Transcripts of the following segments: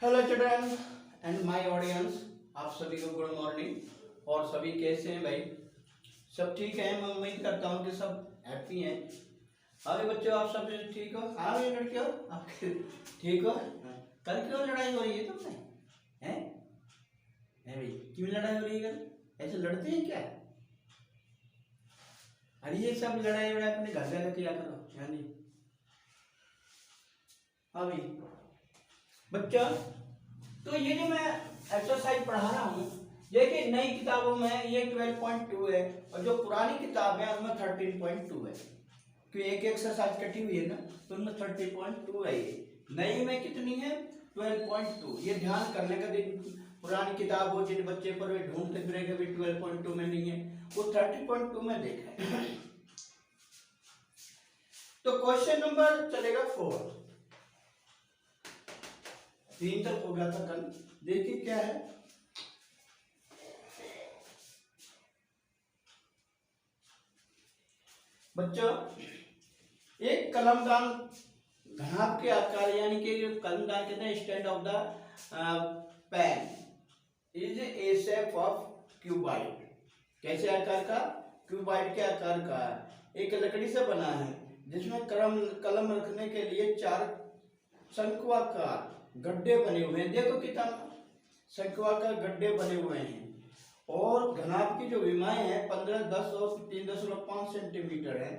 Hello children and my audience, आप सभी को गुड मॉर्निंग। और सभी कैसे हैं भाई? सब ठीक है? मैं उम्मीद करता हूँ कि सब हैप्पी हैं। हाँ भाई बच्चों, आप सब ठीक हो? हाँ भाई लड़कियों, आप ठीक हो? कल क्यों लड़ाई हो रही है तुमसे? हैं भाई, क्यों लड़ाई हो रही है कल? ऐसे लड़ते हैं क्या? अरे ये सब लड़ाई वड़ाई अपने घर जाकर किया करो, हाँ जी। हाँ भाई बच्चा, तो ये जो मैं एक्सरसाइज पढ़ा रहा हूँ, देखिए नई किताबों में ये 12.2 है और जो पुरानी किताब है उनमें 13.2 है, क्योंकि एक एक्सरसाइज कटी हुई है ना, तो उनमें 30.2 है। ये नई में कितनी है? 12.2। ये ध्यान करने का दिन, पुरानी किताब हो जिन बच्चे पर वे ढूंढते फिरेंगे भी 12.2 में नहीं है, वो 30.2 में देखा है। तो क्वेश्चन नंबर चलेगा 4। 3 तक हो गया था कल। देखिए क्या है, बच्चों एक कलमदान घनाभ के आकार, यानी कि कलमदान कहते हैं stand of the pen is a shape of cuboid. कैसे आकार का? क्यूबाइड के आकार का एक लकड़ी से बना है, जिसमें कलम रखने के लिए 4 शंक्वाकार गड्ढे बने हुए हैं। देखो कितना शंक्वाकार गड्ढे बने हुए हैं। और घनाभ की जो विमाएं हैं 15, 10 और 3.5 सेंटीमीटर है।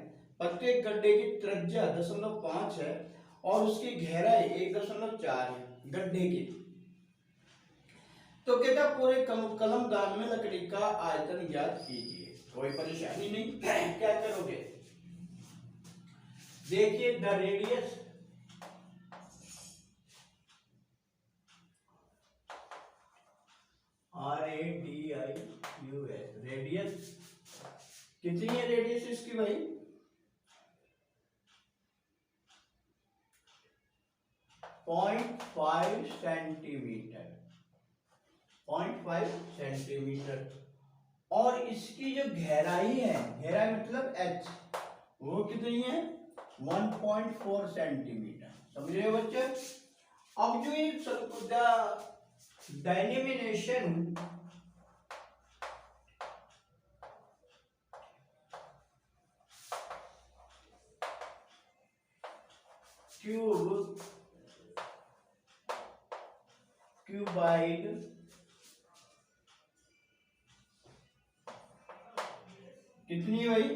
प्रत्येक गड्ढे की त्रिज्या 0.5 है और उसकी गहराई 1.4 है गड्ढे की। तो कहता पूरे कलमदान में लकड़ी का आयतन ज्ञात कीजिए। कोई परेशानी नहीं, क्या करोगे? देखिए द रेडियस RADIUS, रेडियस कितनी है? रेडियस इसकी भाई 0.5 सेंटीमीटर, 0.5 सेंटीमीटर। और इसकी जो गहराई है, गहराई मतलब H, वो कितनी है? 1.4 सेंटीमीटर। समझ रहे हो बच्चे? अब जो ये डिनोमिनेशन क्यूबाइड कितनी है भाई?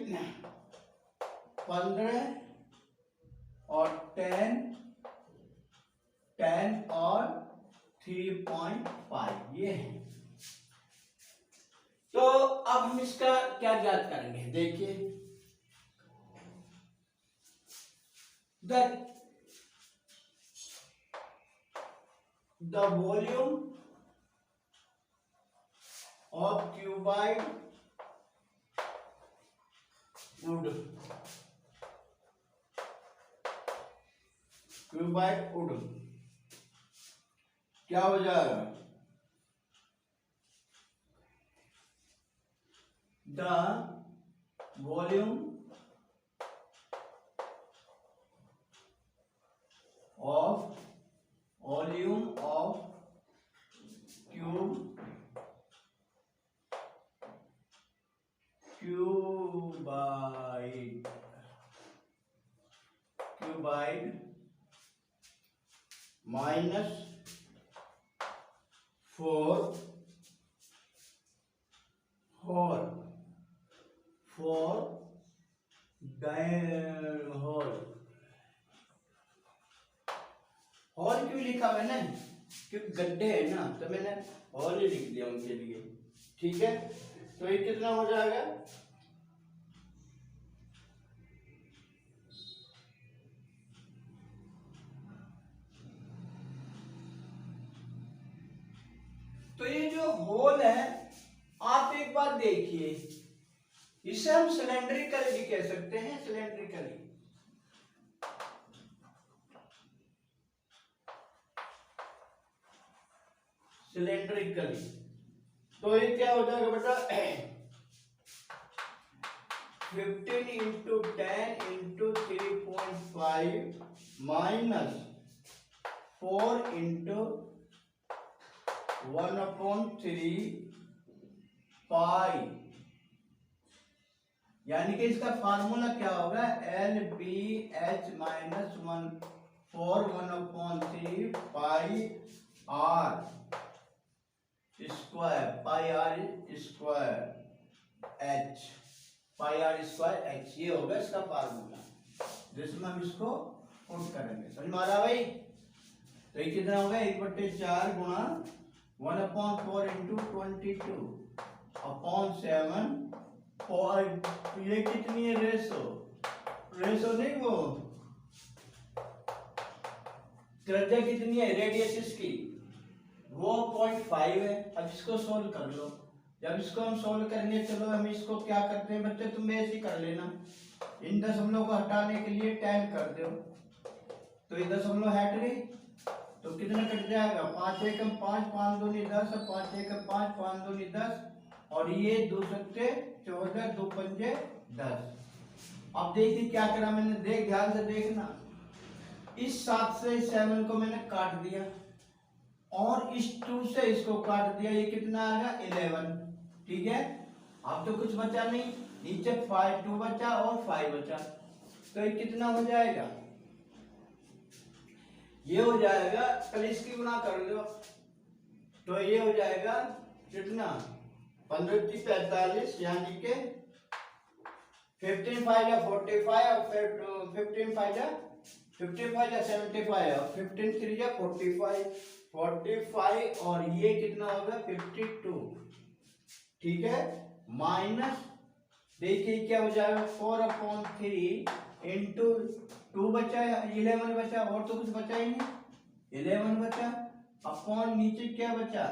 15 और 10 और 3.5 ये है। तो अब हम इसका क्या ज्ञात करेंगे? देखिए the volume of cuboid wood क्या हो जाएगा? the volume of cuboid minus 4 whole hall क्यों लिखा मैंने? क्योंकि गड्ढे है ना, तो मैंने हॉल ही लिख दिया उनके लिए। ठीक है, तो ये कितना हो जाएगा? तो ये जो होल है, आप एक बार देखिए, इसे हम सिलेंड्रिकल भी कह सकते हैं। सिलेंड्रिकली तो ये क्या हो जाएगा बेटा? 15 इंटू 10 इंटू 3.5 माइनस 4 इंटू 1/3 पाई, यानी कि इसका फार्मूला क्या होगा, LBH माइनस 1/3 पाई R स्क्वायर, पाई R स्क्वायर H, पाई R स्क्वायर H, ये होगा इसका फार्मूला, जिसमें हम इसको पुट करेंगे। समझ में आ रहा भाई? तो ये कितना होगा, 1/4 गुणा 1/4 इंटू 22 अपॉन 7 और ये कितनी है, रेशो नहीं, वो त्रिज्या कितनी है रेडियस इसकी, वो 0.5 है। अब इसको सोल्व कर लो। जब इसको हम सोल्व करेंगे, चलो हम इसको क्या करते हैं बच्चे, तुम ऐसे ही कर लेना, इन दशमलव को हटाने के लिए 10 कर दो, तो ये दशमलव हट गई, तो कितना कट जाएगा, 5 एकम 5, 5 दूनी 10, 5 एकम 5, 5 दूनी 10, और ये 2 सत्ते 14, 2 पंजे 10। अब देखिए क्या करा मैंने, देख ध्यान से देखना, इस 7 से 7 को मैंने काट दिया और इस 2 से इसको काट दिया, ये कितना आएगा 11। ठीक है, अब तो कुछ बचा नहीं, नीचे 2 बचा और 5 बचा, तो ये कितना हो जाएगा, ये हो जाएगा, कल इसकी गुना कर लो, तो ये हो जाएगा कितना, 15 45, यानी के 15 5 या 45 और फिर 15 5 या 75 और 15 3 या 45 और ये कितना होगा 52। ठीक है, माइनस देखिए क्या हो जाएगा, 4/3 इंटू 2 बचा, 11 बचा, और तो कुछ बचा ही नहीं, 11 बचा, अपॉन नीचे क्या बचा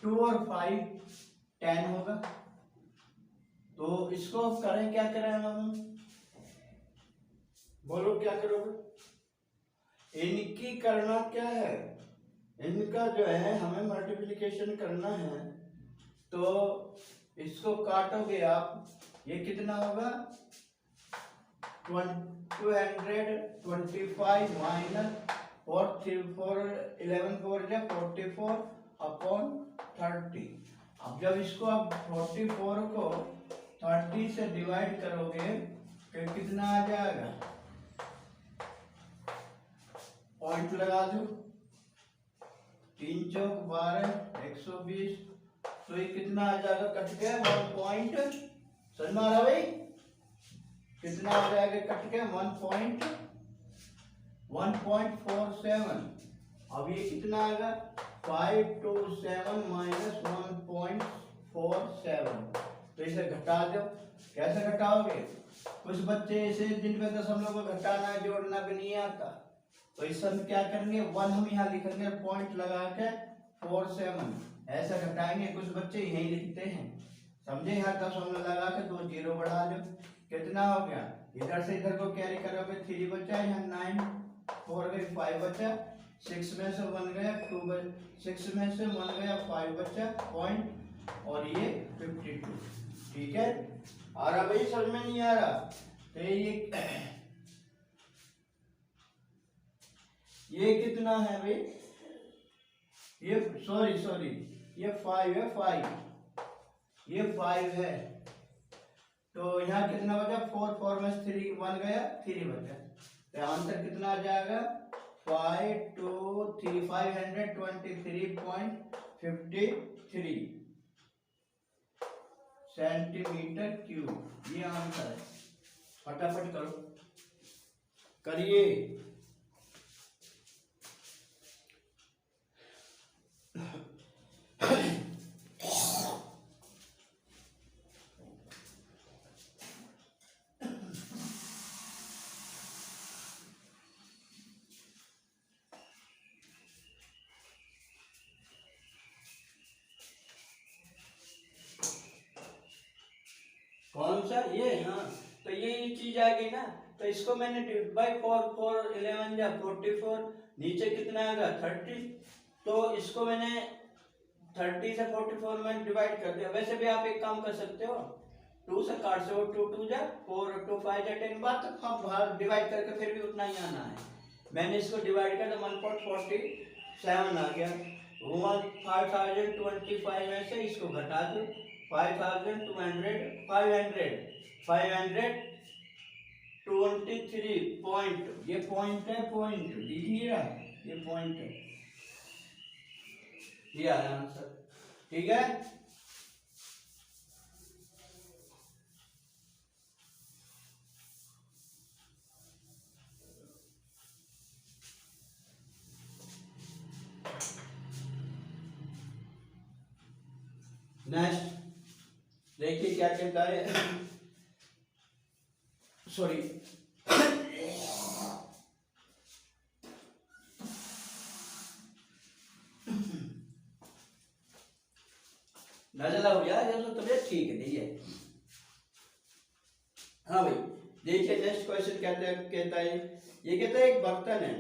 2 और 5 10 होगा। तो इसको करें, क्या करें हम, बोलो क्या करोगे, इनकी करना क्या है, इनका जो है हमें मल्टीप्लिकेशन करना है, तो इसको काटोगे आप, ये कितना होगा 225 माइनस 11 4 जा 44 अपॉन 30। अब जब इसको आप 44 को 30 से डिवाइड करोगे तो कितना आ जाएगा, पॉइंट लगा दो, 3 चौक 12 120, तो ये कितना आ जाएगा, कट गया 1 पॉइंट, समझ में आ रहा भाई, कितना आ जाएगा कट के 1.47। अब ये कितना आएगा 527 माइनस 1.47, तो इसे घटा दो। कैसे घटाओगे, कुछ बच्चे ऐसे जिनमें दशमलव को घटाना जोड़ना भी नहीं आता, तो इस समय क्या करेंगे, 1 हम यहाँ लिखेंगे पॉइंट लगा के 47 ऐसे घटाएंगे, कुछ बच्चे यही लिखते हैं, समझे, यहाँ दशमलव लगा के 2 जीरो बढ़ा लो, कितना हो गया, इधर से इधर को कैरी करोगे 3 बचा, यहाँ 9 4 गए 5 बचा, 6 में से 1 गया 2 बचा, 6 में से 1 गया 5 बचा पॉइंट, और ये 52। ठीक है, आ रहा भाई, समझ में नहीं आ रहा, तो ये कितना है भाई, ये सॉरी ये 5 है, 5 ये 5 है, तो यहाँ कितना बचा 4 में 3 1 गया 3 बचा, तो आंसर कितना आ जाएगा 523.53 सेंटीमीटर क्यूब, ये आंसर है। फटाफट करो, करिए। कौन सा ये, हाँ, तो ये चीज आ गई ना, तो इसको मैंने डिवाइड बाई 4 11 या 44, नीचे कितना आएगा 30, तो इसको मैंने 30 से 44 में डिवाइड कर दिया। वैसे भी आप एक काम कर सकते हो, 2 से काट से 2 2 जा 4 2 5 जा 10 बात, तो आप डिवाइड करके फिर भी उतना ही आना है। मैंने इसको डिवाइड कर तो 1.47 आ गया, 5025 में से इसको घटा दो 5200 523 पॉइंट, ये पॉइंट है, पॉइंट दिख नहीं रहा, ये पॉइंट है, ये आया आंसर। ठीक है, नेक्स्ट देखिए क्या कहता है, सॉरी नजला हो गया, ये तो तबीयत ठीक नहीं है। हाँ भाई देखिए नेक्स्ट क्वेश्चन कहता है, ये कहता है एक बर्तन है,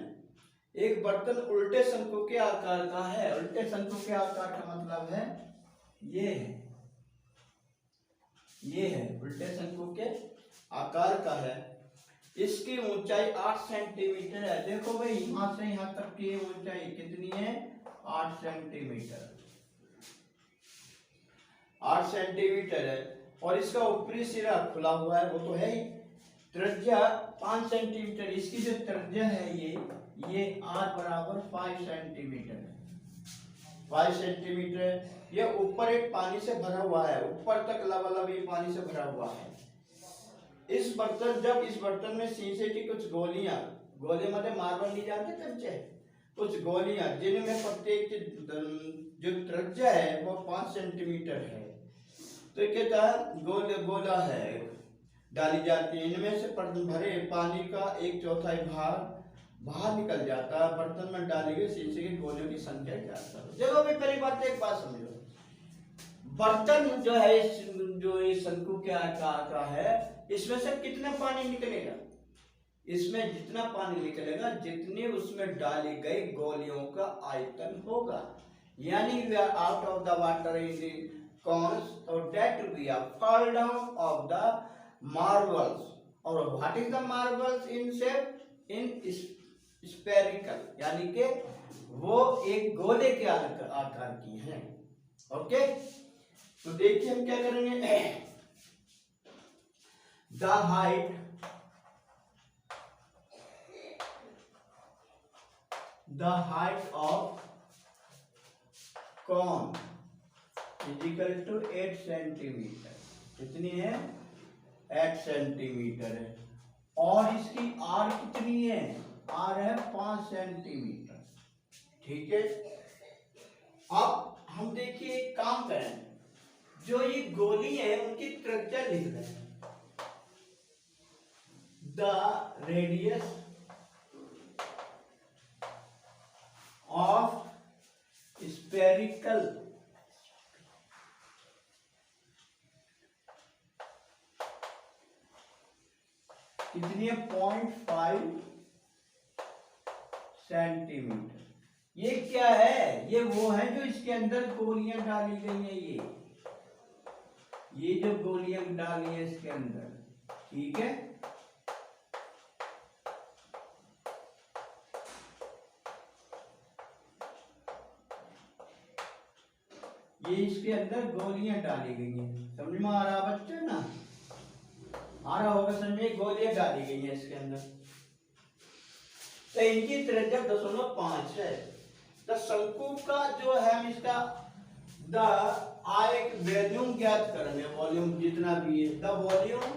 एक बर्तन उल्टे शंकु के आकार का है। उल्टे शंकु के आकार का मतलब है ये है, ये है उल्टे शंकु के आकार का है। इसकी ऊंचाई 8 सेंटीमीटर है। देखो भाई यहां से यहां तक की ऊंचाई कितनी है, 8 सेंटीमीटर, 8 सेंटीमीटर है। और इसका ऊपरी सिरा खुला हुआ है, वो तो है ही। त्रिज्या 5 सेंटीमीटर, इसकी जो त्रिज्या है ये r बराबर 5 सेंटीमीटर है, 5 सेंटीमीटर। ये ऊपर एक पानी से भरा हुआ है, ऊपर तक लबालब ये पानी से भरा हुआ है। इस बर्तन में शीशे की कुछ गोलियां, गोले मतलब मार्बल नहीं जानते कच्चे, कुछ गोलियां जिनमें प्रत्येक जो त्रिज्या है वो 5 सेंटीमीटर है। तो कहता है गोला है डाली जाती है, इनमें से भरे पानी का 1/4 भाग बाहर निकल जाता है। बर्तन में डाली गई शीशे के गोलियों की संख्या क्या है। देखो भाई पहली बात एक बात समझो, बर्तन जो है जो इस शंकु के आकार का है, इसमें से कितना पानी निकलेगा, इसमें जितना पानी निकलेगा जितनी उसमें डाली गई गोलियों का आयतन होगा। यानी we are out of the water in the cones, और that we are fall down of the marbles. और what is the marbles in shape, in spherical, यानी कि वो एक गोले के आकार की हैं। ओके, तो देखिए हम क्या करेंगे, the height of cone is equal to 8 centimetre, कितनी है, 8 सेंटीमीटर है। और इसकी आर कितनी है, आर है 5 सेंटीमीटर। ठीक है, अब हम देखिए एक काम करें, जो ये गोली है उनकी त्रिज्या लिख रहे हैं, द रेडियस ऑफ स्फेरिकल कितनी है, 0.5 सेंटीमीटर। ये क्या है, ये वो है जो इसके अंदर गोलियां डाली गई हैं, ये जो गोलियां डाली है इसके अंदर। ठीक है, ये इसके अंदर गोलियां डाली गई हैं, समझ में आ रहा बच्चे ना, आ रहा होगा समझ में, गोलियां डाली गई हैं इसके अंदर। तो इनकी त्रिज्या 0.5 है। तो शंकु का जो है हम इसका एक वॉल्यूम ज्ञात करेंगे, वॉल्यूम जितना भी है, द वॉल्यूम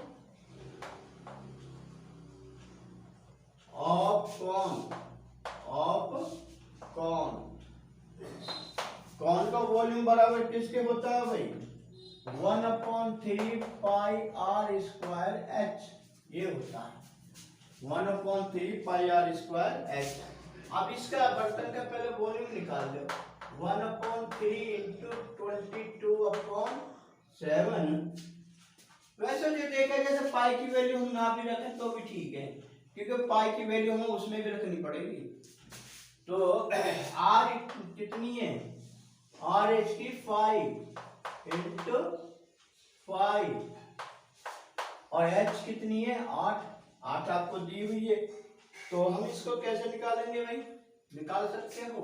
ऑफ कॉन का वॉल्यूम बराबर किसके होता है भाई, 1/3 पाई r स्क्वायर h, ये होता है 1/3 पाई r स्क्वायर h। अब इसका बर्तन का पहले वॉल्यूम निकाल दो, 1/3 इंटू 22/7। वैसे जो देखा जैसे पाई की वैल्यू हम ना भी रखें तो भी ठीक है, क्योंकि पाई की वैल्यू हम उसमें भी रखनी पड़ेगी। तो r कितनी है, आर एच की 5 इंटू 5, और h कितनी है, 8 आपको दी हुई है। तो हम इसको कैसे निकालेंगे भाई, निकाल सकते हो,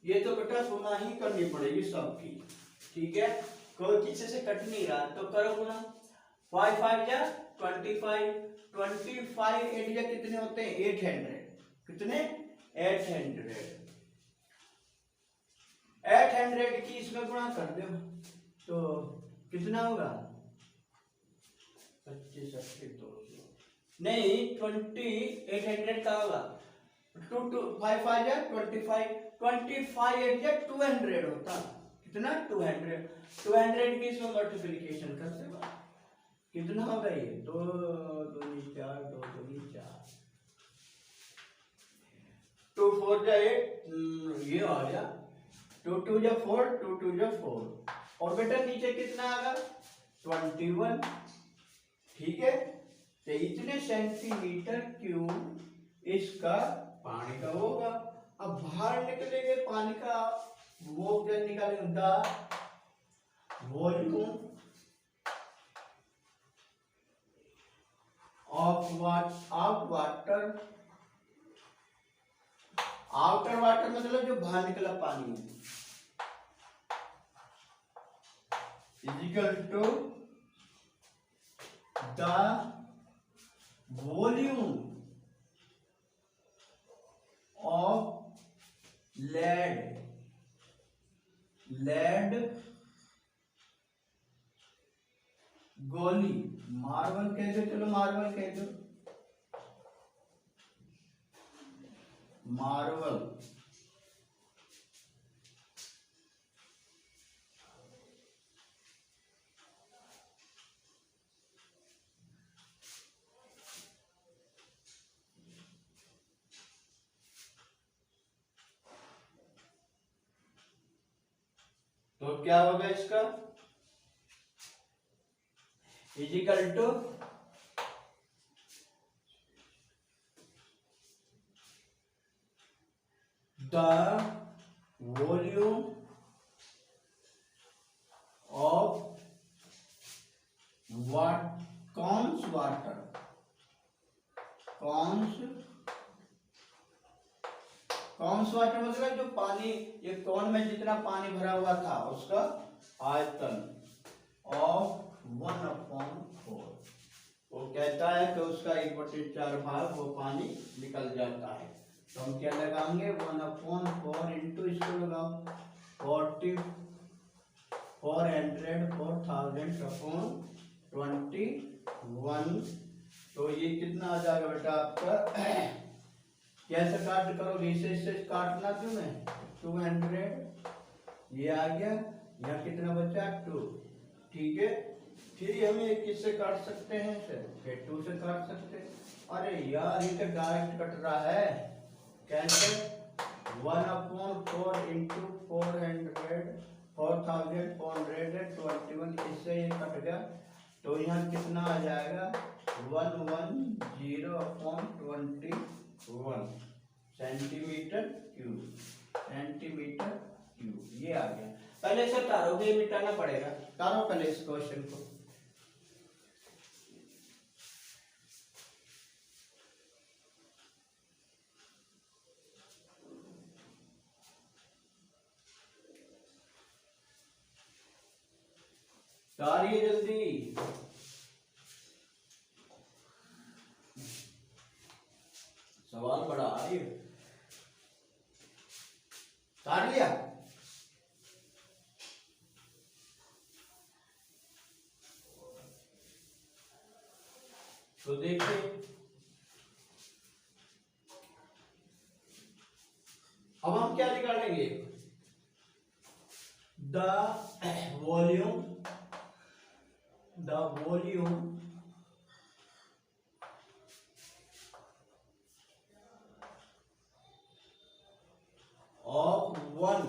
ये तो बेटा गुना ही करनी पड़ेगी सबकी, ठीक है, कोई किसी से कट नहीं रहा, तो करो गुना। 5 5 जा 25, 25 8 जा कितने होते हैं 800, कितने 800, 800 की इसमें गुणा कर दो तो कितना होगा 25 80 200, नहीं 800 का होगा 2 2 5 5 जा 25, 25 8 जा 200 होता, कितना 200, 200 की इसमें मल्टीप्लिकेशन कर दो, कितना होगा ये 2 2 4 2 2 4, 2 4 जा 8, ये आ गया 2 2 जा 4, 2 2 जा 4, और बेटा नीचे कितना आएगा 21, ठीक है, तो इतने सेंटीमीटर क्यूब इसका पानी का होगा। अब बाहर निकलेंगे पानी का, वो क्या निकालेंगे, the volume of water, outer water मतलब जो बाहर निकला पानी है, equal to the volume of lead गोली, मार्बल कह दो, चलो मार्बल कह दो, मार्बल तो क्या होगा इसका is equal to the volume of cone's water, cone's water मतलब जो पानी, ये कौन में जितना पानी भरा हुआ था उसका आयतन ऑफ 1/4, वो कहता है कि उसका 1/4 भाग वो पानी निकल जाता है, तो हम क्या लगाएंगे 1/4 इंटू इसको लगाओ 40 400 4000/21, तो ये कितना आ जाएगा बेटा आपका, कैसे काट करोगे, इसे काटना क्यों है 200, ये आ गया, यहाँ कितना बचा 2, ठीक है, फिर हम ये किससे काट सकते हैं सर, फिर 2 से काट सकते हैं, अरे यार ये तो डायरेक्ट कट रहा है, कैंसिल 1/4 इंटू 400 4421, इससे ये कट गया, तो यहाँ कितना आ जाएगा 110/21 सेंटीमीटर क्यूब, ये आ गया। पहले से तारों ये मिटाना पड़ेगा, तारों पहले इस क्वेश्चन को, तारिए जल्दी, सवाल बड़ा आ रही है, तार लिया, तो देखिए अब हम क्या निकालेंगे, the volume of one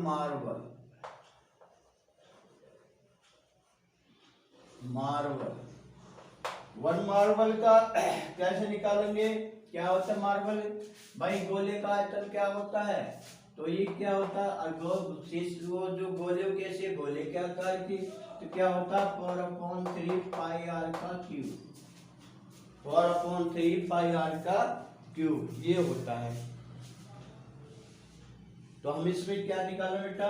marble, one marble का कैसे निकालेंगे, क्या होता है मार्बल, भाई गोले का आयतन क्या होता है, तो ये क्या होता है, वो जो गोले कैसे गोले के आकार की, तो क्या होता है 4/3 पाई r का क्यूब, 4/3 पाई r का क्यूब, ये होता है, तो हम इसमें क्या निकालें बेटा,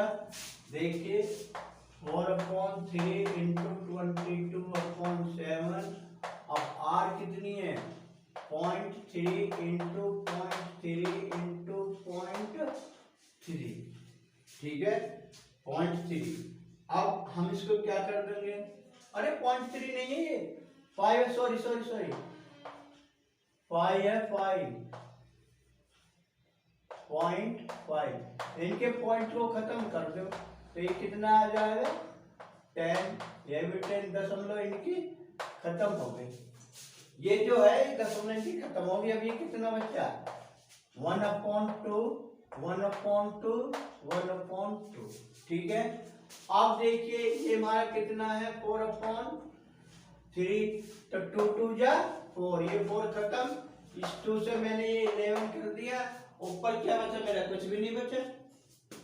देखिए 4/3 इंटू 22/7। अब r कितनी है 0.3 इंटू 0.3 इंटू 0.3, ठीक है 0.3। अब हम इसको क्या कर देंगे, अरे 0.3 नहीं है ये 5 है, सॉरी 5 है, 5.5। इनके पॉइंट को खत्म कर दो तो ये कितना आ जाएगा 10, ये भी 10 दशमलव इनकी खत्म हो गई। ये जो है दशमलव इनकी खत्म हो गई। अब ये कितना बचा 1/2, 1/2, ठीक है। अब देखिए ये हमारा कितना है 4/3, तो 2 2 जा 4, ये 4 खत्म, इस 2 से मैंने ये 11 कर दिया, ऊपर क्या बचा मेरा, कुछ भी नहीं बचा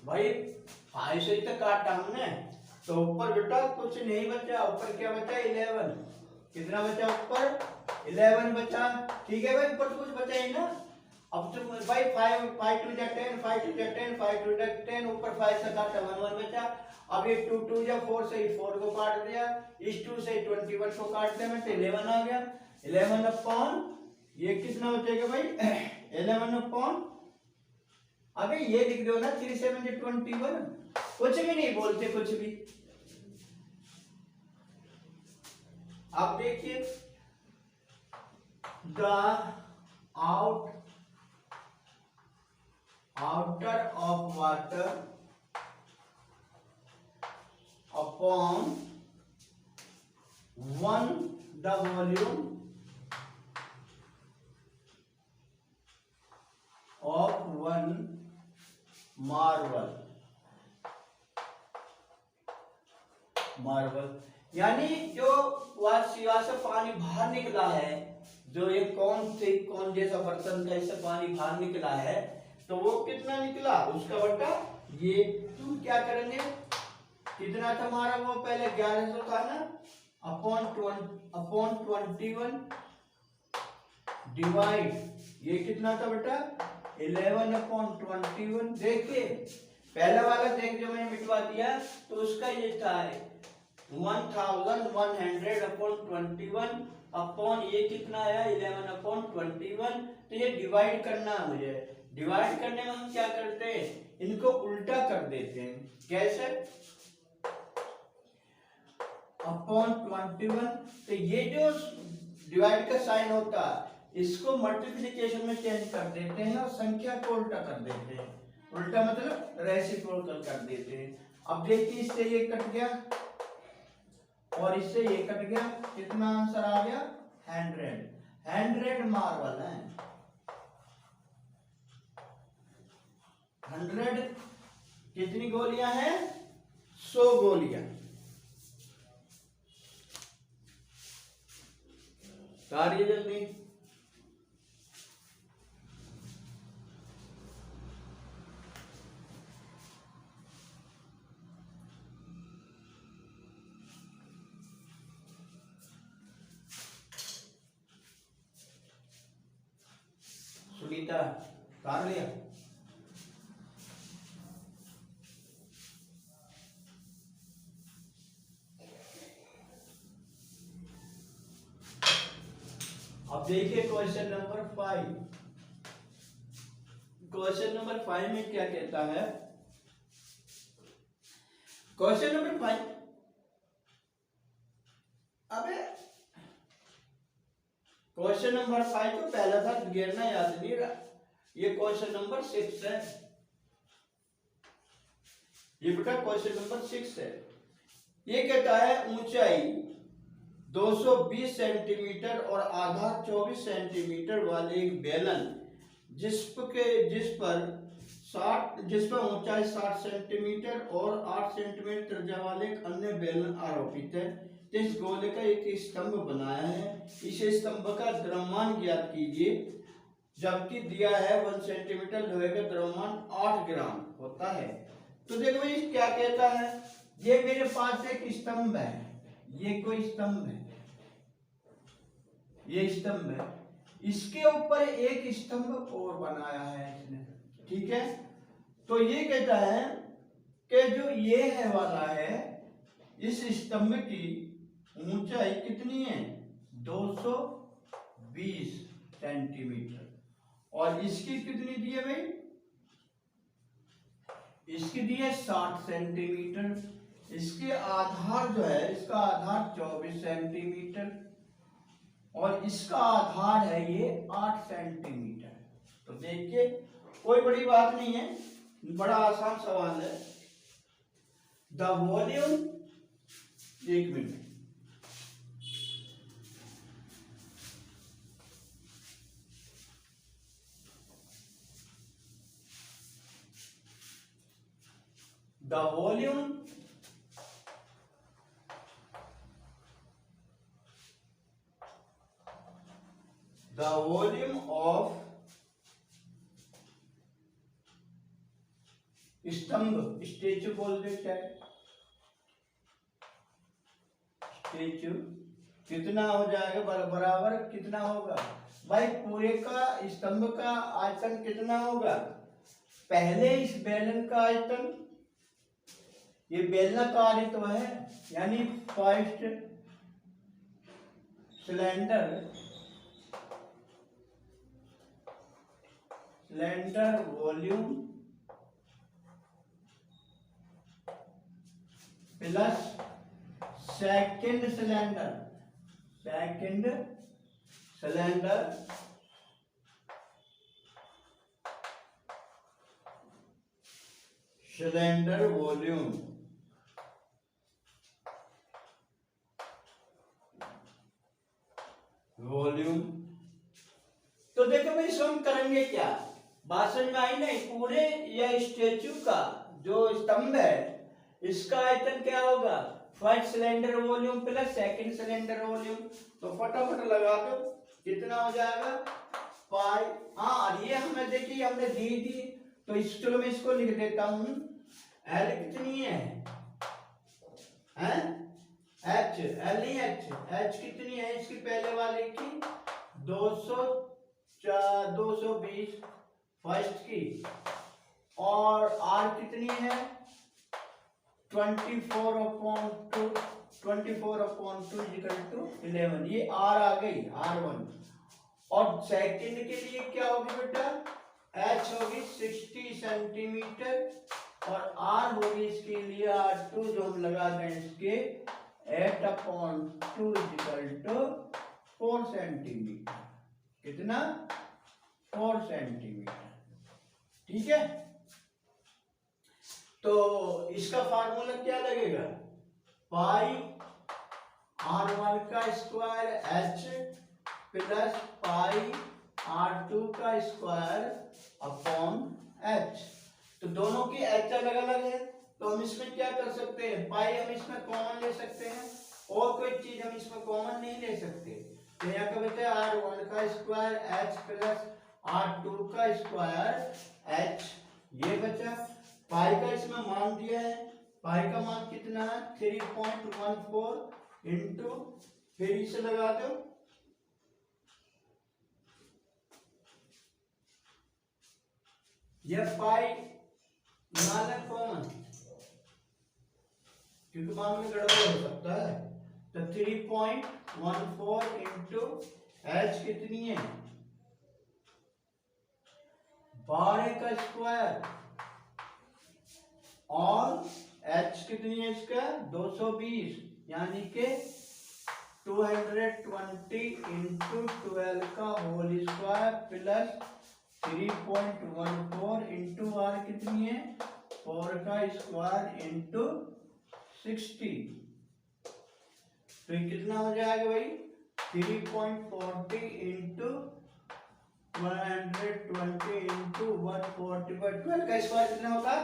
भाई, 5 से ही तो काटा हमने, तो ऊपर बेटा कुछ नहीं बचा, ऊपर क्या बचा 11, कितना बचा ऊपर 11 बचा, ठीक है भाई, ऊपर तो कुछ बचा ही ना। अब तो भाई 5 2 जा 10, 5 2 जा 10, 5 2 जा 10, ऊपर 5 से काटा 1 1 बचा। अब ये 2 2 जा 4 से ही 4 को काट दिया, इस 2 से 21 को काट दिया मैं, तो 11 आ गया। 11 अपॉन ये कितना बचेगा भाई 11 अपॉन, अबे ये लिख दो ना 3 7 21, कुछ भी नहीं बोलते कुछ भी। अब देखिए the outer of water upon 1 the volume of 1 marble, यानी जो सिवा से पानी बाहर निकला है, जो ये कौन जैसा बर्तन का इससे पानी बाहर निकला है, तो वो कितना निकला उसका बटा ये, तुम क्या करेंगे कितना था हमारा वो पहले 1100 था ना, अपॉन 21 डिवाइड ये कितना था बेटा 11/21। देखिए पहला वाला देख जो मैंने मिटवा दिया तो उसका ये था 1100/21 अपॉन ये कितना आया 11/21। तो ये डिवाइड करना है मुझे, डिवाइड करने में हम क्या करते हैं इनको उल्टा कर देते हैं, कैसे अपॉन 21, तो ये जो डिवाइड का साइन होता है इसको मल्टीप्लिकेशन में चेंज कर देते हैं और संख्या को उल्टा कर देते हैं, उल्टा मतलब रेसिप्रोकल कर देते हैं। अब देखिए इससे ये कट गया और इससे ये कट गया, कितना आंसर आ गया 100 मार्बल है। 100 कितनी गोलियां हैं 100 गोलियां। कार्य जल्दी सुनीता कर लिया। अब देखिए क्वेश्चन नंबर 5, क्वेश्चन नंबर 5 में क्या कहता है, क्वेश्चन नंबर 5, अबे क्वेश्चन नंबर 5 तो पहला था गिरना याद नहीं रहा, ये क्वेश्चन नंबर 6 है, ये बेटा क्वेश्चन नंबर 6 है। ये कहता है ऊंचाई 220 सेंटीमीटर और आधार 24 सेंटीमीटर वाले एक बेलन जिस पर ऊंचाई 60 सेंटीमीटर और 8 सेंटीमीटर त्रिज्या वाले एक अन्य बेलन आरोपित है, इस गोले का एक स्तंभ बनाया है, इस स्तंभ का द्रव्यमान ज्ञात कीजिए, जबकि दिया है 1 सेंटीमीटर लोहे का द्रव्यमान 8 ग्राम होता है। तो देखो भाई क्या कहता है, ये मेरे पास एक स्तंभ है, ये कोई स्तंभ है, ये स्तंभ है, इसके ऊपर एक स्तंभ और बनाया है इसने, ठीक है। तो ये कहता है कि जो ये है वाला है, इस स्तंभ की ऊंचाई कितनी है 220 सेंटीमीटर, और इसकी कितनी दी है भाई, इसकी दी है 60 सेंटीमीटर। इसके आधार जो है, इसका आधार 24 सेंटीमीटर और इसका आधार है ये 8 सेंटीमीटर। तो देखिए कोई बड़ी बात नहीं है, बड़ा आसान सवाल है। द वॉल्यूम, एक मिनट, द वॉल्यूम of स्तंभ, स्टेचू बोल दे चाहे, स्टेचू कितना हो जाएगा, बराबर कितना होगा भाई, पूरे का स्तंभ का आयतन कितना होगा, पहले इस बेलन का आयतन, ये बेलनाकार तो है, यानी first cylinder volume plus second cylinder volume तो देखो भाई, इसको हम करेंगे क्या, बात समझ में आई नहीं, पूरे या स्टेचू का जो स्तंभ है इसका आयतन क्या होगा, first cylinder volume plus second cylinder volume. तो फटाफट लगा दो, कितना हो जाएगा पाई। हाँ ये हमें देखिए हमने दी, तो इस चलो मैं इसको लिख देता हूं, एल कितनी है, एच, एल नहीं एच कितनी है इसकी पहले वाले की 220 फर्स्ट की, और आर कितनी है 24/2 ये आर आ गई, R1। और सेकंड के लिए क्या होगी बेटा, एच होगी 60 सेंटीमीटर और आर होगी इसके लिए R2, जो हम लगा दें इसके 8/2 4 सेंटीमीटर, कितना 4 सेंटीमीटर, ठीक है। तो इसका फार्मूला क्या लगेगा, पाई R1 का square H plus pi R2 का स्क्वायर अपॉन H। तो दोनों की H अलग अलग है, तो हम इसमें क्या कर सकते हैं, पाई हम इसमें कॉमन ले सकते हैं, और कोई चीज हम इसमें कॉमन नहीं ले सकते। तो यहाँ का बचा R1 का स्क्वायर H प्लस R2 का स्क्वायर H, ये बचा। पाई का इसमें मान दिया है, पाई का मान कितना है 3.14 इंटू, फिर इसे लगा दो, यह पाई निकालना कॉमन, क्योंकि मान में गड़बड़ हो सकता है। तो 3.14 इंटू एच कितनी है 12 का स्क्वायर, और एच कितनी है इसका 220, यानी के 220 इंटू 12 का whole square plus 3.14 into r कितनी है 4 का स्क्वायर इंटू 60। तो ये कितना हो जाएगा भाई 3.40 इंटू 120 इंटू 140 12 का स्क्वायर कितना होगा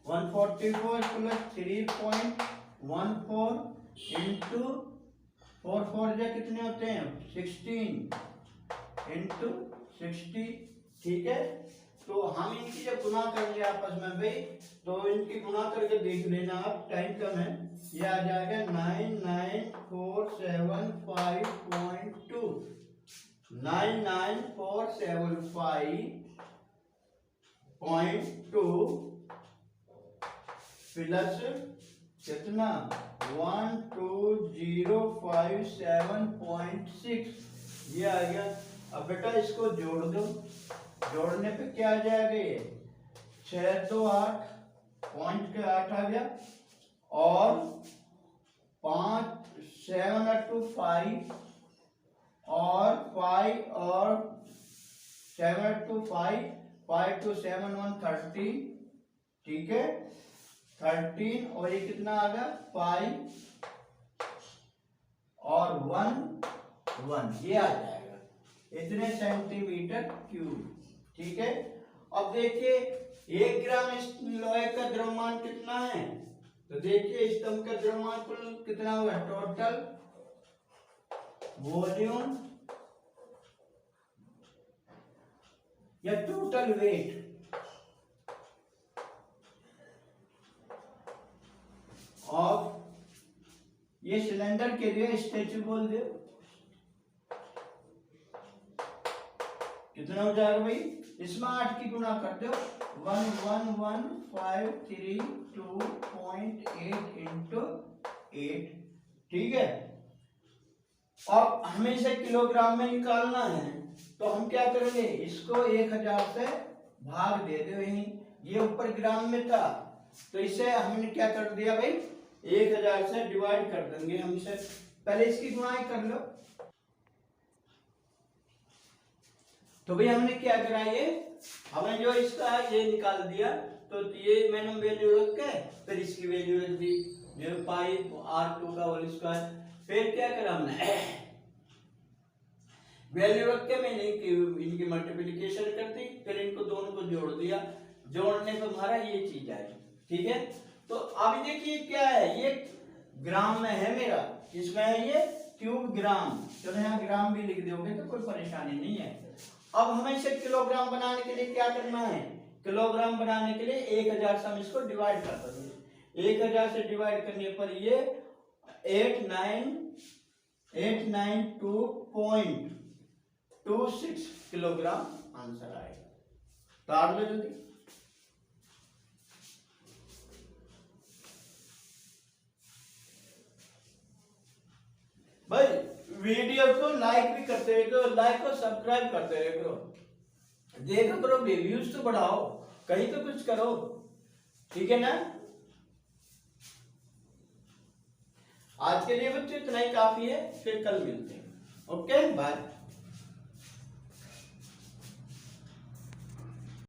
144 प्लस 3.14 इंटू 4 कितने होते हैं 16 इंटू 60, ठीक है। तो हम इनकी जब गुना कर लिया आपस में भाई, तो इनकी गुना करके देख लेना आप, टाइम कम है, ये आ जाएगा 99475.2 99475.2 प्लस कितना 12057.6 ये आ गया। अब बेटा इसको जोड़ दो, जोड़ने पे क्या आ जाएगा ये 6 2 8 पॉइंट के 8 आ गया और 5 7 2 5 और 5 और 7 2 5 5 2 7 1 13 ठीक है 13 और ये कितना आ गया 5 और 1 1 ये आ जाएगा इतने सेंटीमीटर क्यूब ठीक है। अब देखिए 1 ग्राम लोहे का द्रव्यमान कितना है तो देखिए स्तंभ का द्रव्यमान कुल कितना होगा टोटल वॉल्यूम या टोटल वेट ऑफ ये सिलेंडर के लिए स्टैच्यू बोल दो कितना हो जाएगा भाई इसमें 8 की गुणा कर दो 11153.2.8 इंटू 8 ठीक है। अब हमें इसे किलोग्राम में निकालना है तो हम क्या करेंगे इसको 1000 से भाग दे दो यही ये ऊपर ग्राम में था तो इसे हमने क्या कर दिया भाई 1000 से डिवाइड कर देंगे हम इसे पहले इसकी गुणाई कर लो तो भाई हमने क्या करा ये हमें जो इसका ये निकाल दिया तो ये मैंने वैल्यू रख के फिर इसकी वैल्यू रख दी 0.r2 का होल स्क्वायर फिर क्या करा हमने वैल्यू रख के मैंने इनकी मल्टीप्लिकेशन कर दी फिर इनको दोनों को जोड़ दिया जोड़ने पे हमारा ये चीज आई ठीक है। तो अभी देखिए क्या है ये ग्राम में है मेरा इसमें है ये क्यूब ग्राम चलो यहाँ ग्राम भी लिख दोगे तो कोई परेशानी नहीं है। अब हमें इसे किलोग्राम बनाने के लिए क्या करना है किलोग्राम बनाने के लिए 1000 से हम इसको डिवाइड कर देंगे 1000 से डिवाइड करने पर ये 892.26 किलोग्राम आंसर आएगा। तार लो जल्दी भाई वीडियो को लाइक भी करते रहे करो लाइक को सब्सक्राइब करते रहे करो देखो करो व्यूज तो बढ़ाओ कहीं तो कुछ करो ठीक है ना। आज के लिए बच्चे इतना ही काफी है फिर कल मिलते हैं ओके बाय।